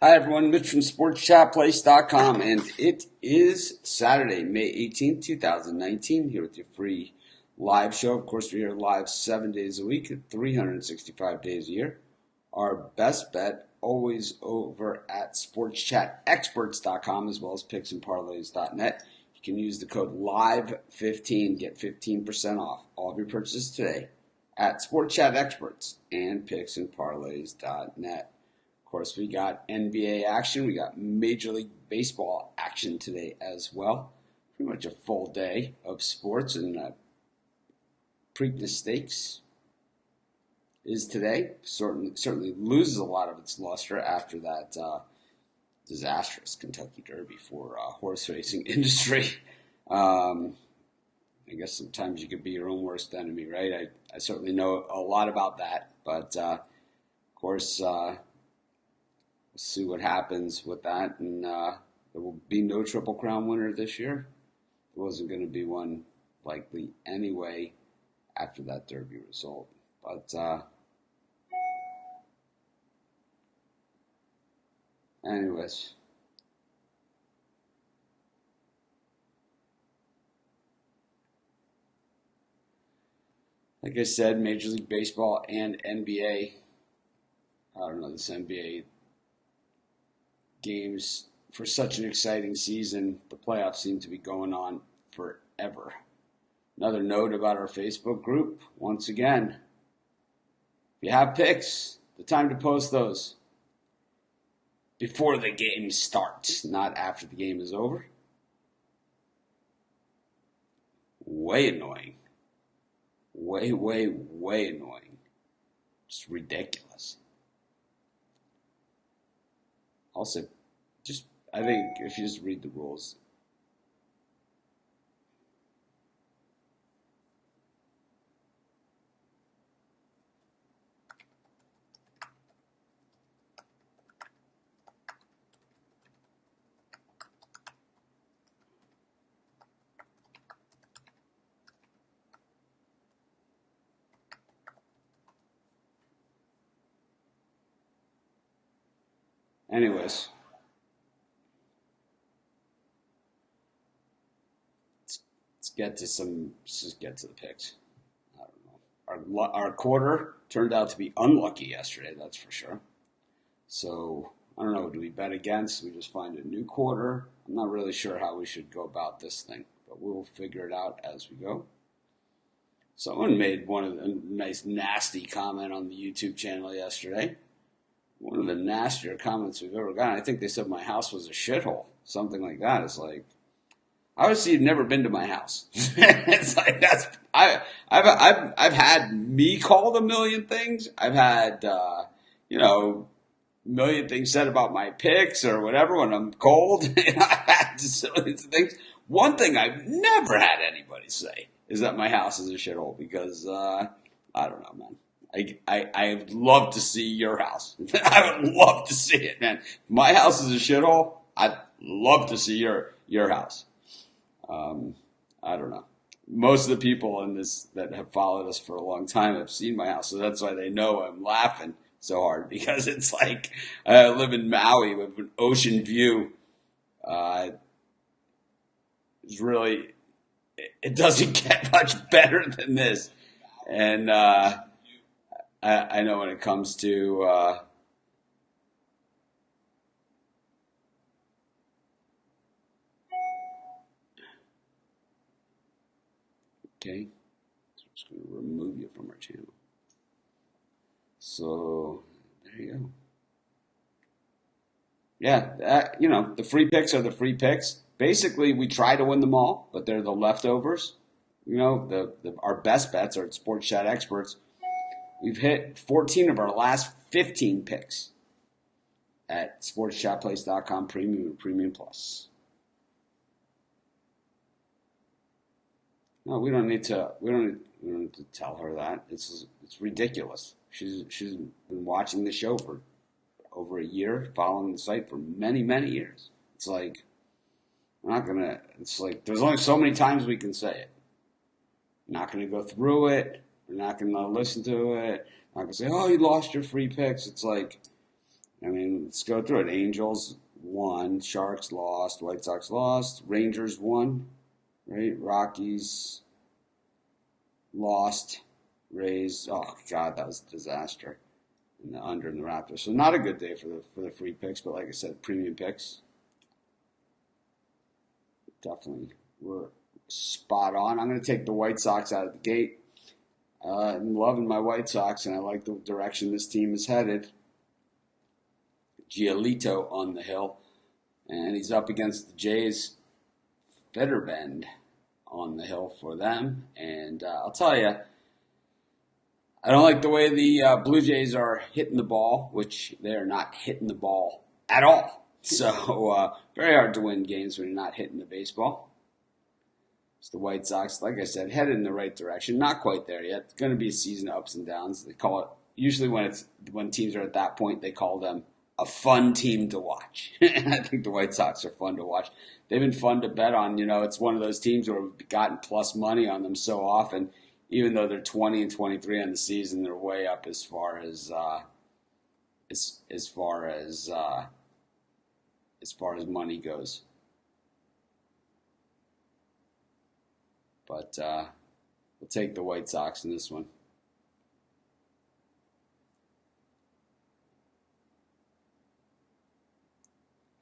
Hi everyone, Mitch from SportsChatPlace.com, and it is Saturday, May 18th, 2019, here with your free live show. Of course, we're here live 7 days a week, 365 days a year. Our best bet always over at SportsChatExperts.com as well as PicksandParlays.net. You can use the code LIVE15, get 15% off all of your purchases today at SportsChatExperts and PicksandParlays.net. Of course, we got NBA action. We got Major League Baseball action today as well. Pretty much a full day of sports, and Preakness Stakes is today. Certainly loses a lot of its luster after that disastrous Kentucky Derby for horse racing industry. I guess sometimes you could be your own worst enemy, right? I certainly know a lot about that, but of course. See what happens with that, and there will be no Triple Crown winner this year. There wasn't going to be one likely anyway after that Derby result. But anyways, like I said, Major League Baseball and NBA. I don't know, this NBA games for such an exciting season. The playoffs seem to be going on forever. Another note about our Facebook group. Once again, if you have picks, the time to post those before the game starts, not after the game is over. Way annoying. Way annoying. Just ridiculous. Also, I think if you just read the rules. Anyways. Let's just get to the picks. I don't know. Our quarter turned out to be unlucky yesterday, that's for sure. So, I don't know, do we bet against? We just find a new quarter? I'm not really sure how we should go about this thing, but we'll figure it out as we go. Someone made a nice nasty comment on the YouTube channel yesterday. One of the nastier comments we've ever gotten. I think they said my house was a shithole. Something like that. It's like, obviously, you've never been to my house. It's like I've had me called a million things. I've had a million things said about my picks or whatever when I'm cold. I've had zillions of things. One thing I've never had anybody say is that my house is a shithole because I don't know, man. I would love to see your house. I would love to see it, man. If my house is a shithole, I'd love to see your house. I don't know. Most of the people in this that have followed us for a long time have seen my house, so that's why they know I'm laughing so hard because it's like I live in Maui with an ocean view. It's really, it doesn't get much better than this, and I know when it comes to okay, so I'm just going to remove you from our channel. So there you go. Yeah, the free picks are the free picks. Basically, we try to win them all, but they're the leftovers. Our best bets are at Sports Chat Experts. We've hit 14 of our last 15 picks at SportsChatPlace.com Premium and Premium Plus. No, we don't need to tell her that. It's ridiculous. She's been watching the show for over a year, following the site for many years. It's like there's only so many times we can say it. Not gonna go through it. We're not gonna listen to it. I'm not gonna say, "Oh, you lost your free picks." It's like I mean, let's go through it. Angels won, Sharks lost, White Sox lost, Rangers won, right? Rockies lost, Rays. Oh God, that was a disaster. And the under and the Raptors. So not a good day for the free picks, but like I said, premium picks definitely were spot on. I'm going to take the White Sox out of the gate. I'm loving my White Sox, and I like the direction this team is headed. Giolito on the hill, and he's up against the Jays. Fitterbend on the hill for them, and I'll tell you, I don't like the way the Blue Jays are hitting the ball, which they are not hitting the ball at all. So very hard to win games when you're not hitting the baseball. It's the White Sox, like I said, headed in the right direction. Not quite there yet. It's going to be a season of ups and downs. They call it usually when teams are at that point, they call them a fun team to watch. And I think the White Sox are fun to watch. They've been fun to bet on. You know, it's one of those teams where we've gotten plus money on them so often. Even though they're 20 and 23 on the season, they're way up as far as money goes. But we'll take the White Sox in this one.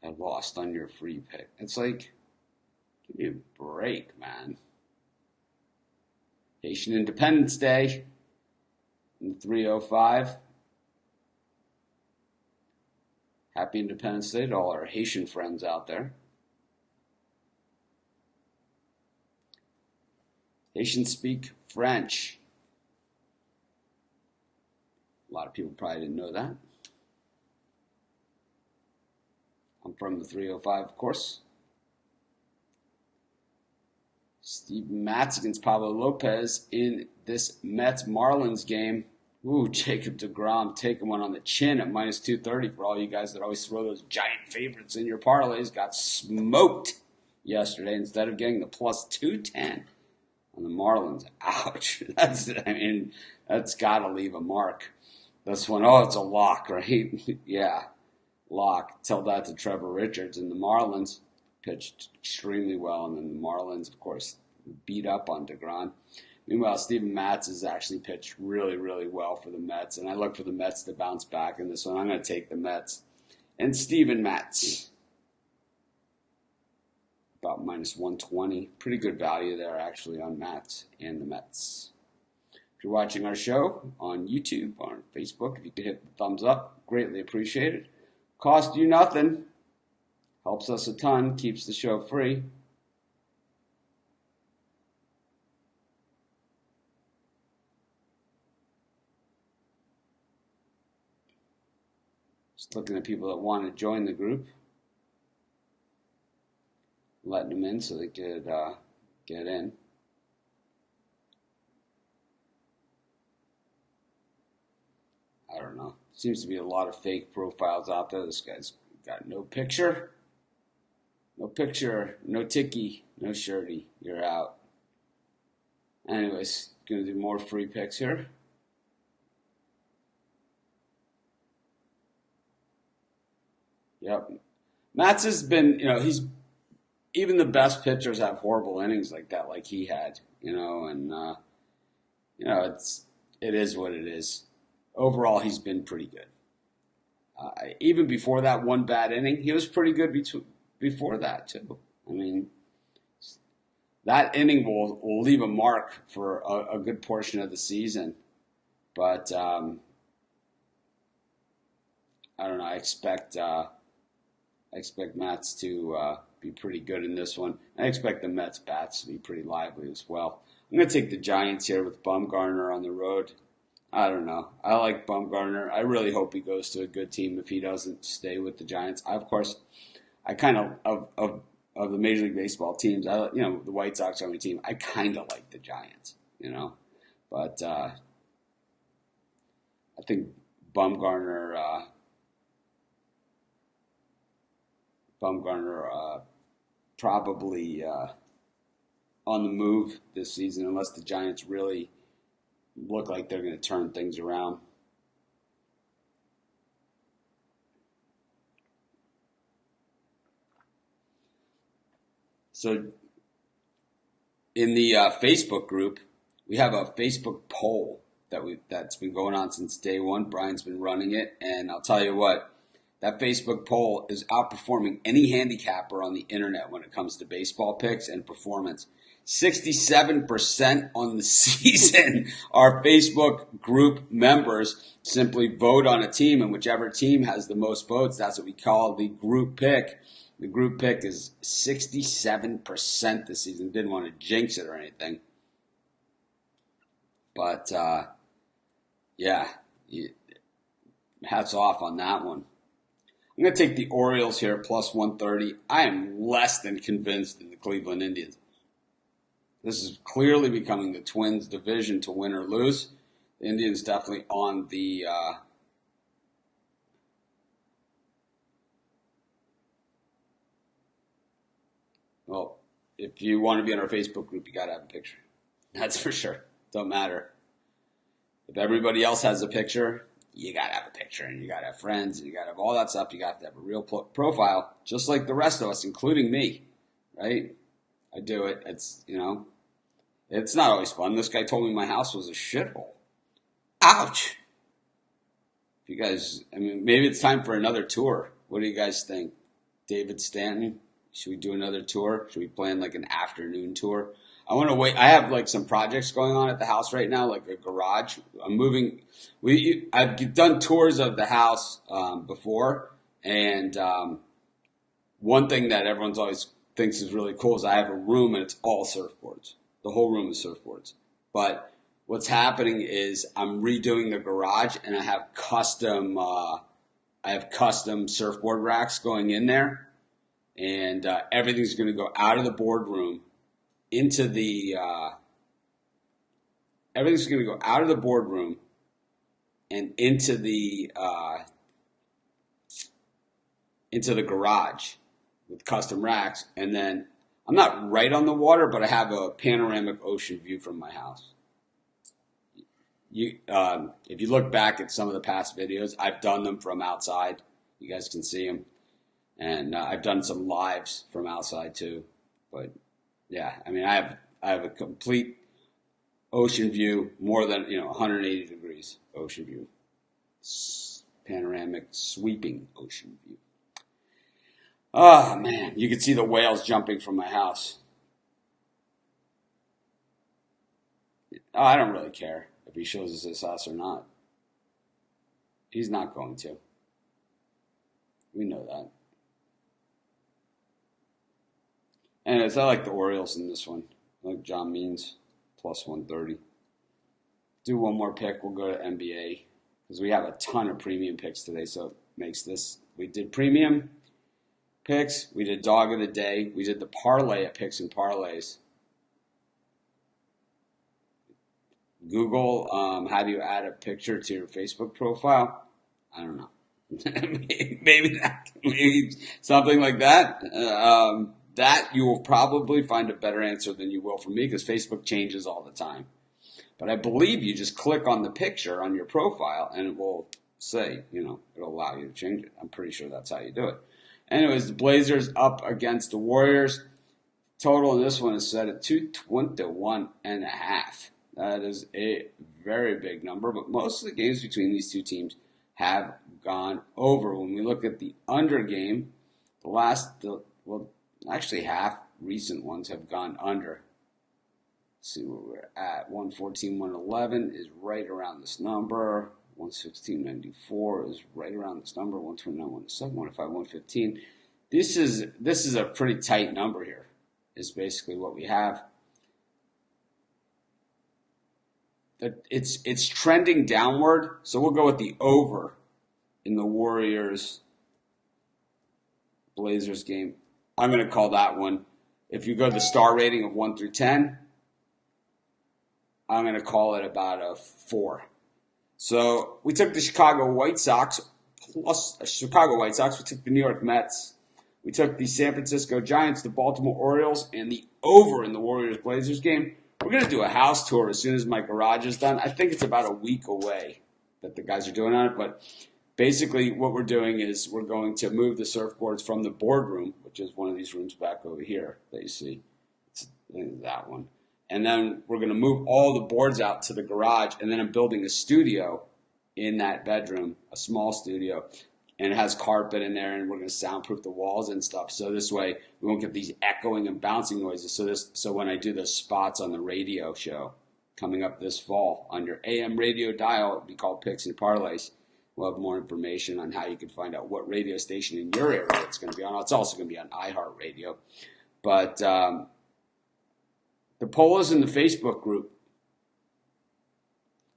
I lost on your free pick. It's like, give me a break, man. Haitian Independence Day in 305. Happy Independence Day to all our Haitian friends out there. Haitians speak French. A lot of people probably didn't know that. I'm from the 305, of course. Steven Matz against Pablo Lopez in this Mets-Marlins game. Ooh, Jacob deGrom taking one on the chin at minus 230 for all you guys that always throw those giant favorites in your parlays. Got smoked yesterday instead of getting the plus 210 on the Marlins. Ouch. That's got to leave a mark. This one, it's a lock, right? Yeah, lock. Tell that to Trevor Richards. And the Marlins pitched extremely well. And then the Marlins, of course, beat up on deGrom. Meanwhile, Steven Matz has actually pitched really, really well for the Mets. And I look for the Mets to bounce back in this one. I'm going to take the Mets. And Steven Matz, about minus 120. Pretty good value there, actually, on Matz and the Mets. If you're watching our show on YouTube, on Facebook, if you could hit the thumbs up, greatly appreciated. Cost you nothing. Helps us a ton. Keeps the show free. Just looking at people that want to join the group. Letting them in so they could get in. I don't know. Seems to be a lot of fake profiles out there. This guy's got no picture. No picture, no ticky, no shirty. You're out. Anyways, going to do more free picks here. Yep. Matz has been, he's even the best pitchers have horrible innings like that, like he had, and it is what it is. Overall, he's been pretty good. Even before that one bad inning, he was pretty good before that too. I mean, that inning will leave a mark for a good portion of the season. But I don't know. I expect Mets to be pretty good in this one. I expect the Mets bats to be pretty lively as well. I'm going to take the Giants here with Bumgarner on the road. I don't know. I like Bumgarner. I really hope he goes to a good team if he doesn't stay with the Giants. I kind of the Major League Baseball teams, the White Sox are my team. I kind of like the Giants, but I think Bumgarner probably on the move this season unless the Giants really look like they're going to turn things around. So in the Facebook group, we have a Facebook poll that's been going on since day one. Brian's been running it, and I'll tell you what, that Facebook poll is outperforming any handicapper on the internet when it comes to baseball picks and performance. 67% on the season. Our Facebook group members simply vote on a team, and whichever team has the most votes, that's what we call the group pick. The group pick is 67% this season. Didn't want to jinx it or anything. But, yeah, hats off on that one. I'm going to take the Orioles here, plus 130. I am less than convinced in the Cleveland Indians. This is clearly becoming the Twins' division to win or lose. The Indians definitely on the well, if you want to be on our Facebook group, you got to have a picture. That's for sure. Don't matter. If everybody else has a picture, you got to have a picture, and you got to have friends, and you got to have all that stuff. You got to have a real profile, just like the rest of us, including me, right? I do it. It's, it's not always fun. This guy told me my house was a shithole. Ouch. If you guys, maybe it's time for another tour. What do you guys think? David Stanton? Should we do another tour? Should we plan like an afternoon tour? I want to wait. I have like some projects going on at the house right now, like a garage. I'm moving. I've done tours of the house before, and one thing that everyone's always thinks is really cool is I have a room and it's all surfboards. The whole room is surfboards. But what's happening is I'm redoing the garage, and I have custom surfboard racks going in there, and everything's going to go out of the boardroom into the everything's going to go out of the boardroom and into the garage with custom racks. And then I'm not right on the water, but I have a panoramic ocean view from my house. If you look back at some of the past videos, I've done them from outside. You guys can see them, and I've done some lives from outside too. But yeah, I have a complete ocean view, more than 180 degrees ocean view, panoramic sweeping ocean view. Oh man, you can see the whales jumping from my house. Oh, I don't really care if he shows us his house or not. He's not going to. We know that. Anyways, I like the Orioles in this one. I like John Means, plus 130. Do one more pick. We'll go to NBA because we have a ton of premium picks today, so it makes this. We did premium picks. We did dog of the day. We did the parlay at picks and parlays. Google, how do you add a picture to your Facebook profile? I don't know. maybe something like that. That you will probably find a better answer than you will from me because Facebook changes all the time. But I believe you just click on the picture on your profile and it will say, it'll allow you to change it. I'm pretty sure that's how you do it. Anyways, the Blazers up against the Warriors. Total in this one is set at 221.5. That is a very big number, but most of the games between these two teams have gone over. When we look at the under game, actually half recent ones have gone under. Let's see where we're at. 114, 111 is right around this number. 116.94 is right around this number. 129, 107, 105, 115. This is a pretty tight number here. Is basically what we have. It's trending downward, so we'll go with the over in the Warriors-Blazers game. I'm going to call that one. If you go to the star rating of 1 through 10, I'm going to call it about a 4. So we took the Chicago White Sox plus Chicago White Sox. We took the New York Mets. We took the San Francisco Giants, the Baltimore Orioles, and the over in the Warriors-Blazers game. We're going to do a house tour as soon as my garage is done. I think it's about a week away that the guys are doing on it, but basically what we're doing is we're going to move the surfboards from the boardroom, which is one of these rooms back over here that you see. It's that one. And then we're going to move all the boards out to the garage, and then I'm building a studio in that bedroom, a small studio, and it has carpet in there, and we're going to soundproof the walls and stuff. So this way we won't get these echoing and bouncing noises. So when I do the spots on the radio show coming up this fall on your AM radio dial, it'll be called Picks and Parlays. We'll have more information on how you can find out what radio station in your area it's going to be on. It's also going to be on iHeartRadio. But the poll is in the Facebook group.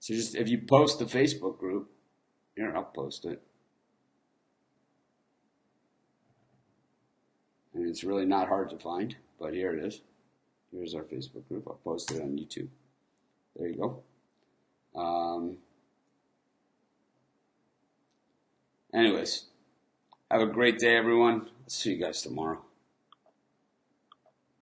So just if you post the Facebook group, here, I'll post it. And it's really not hard to find, but here it is. Here's our Facebook group. I'll post it on YouTube. There you go. Anyways, have a great day, everyone. I'll see you guys tomorrow.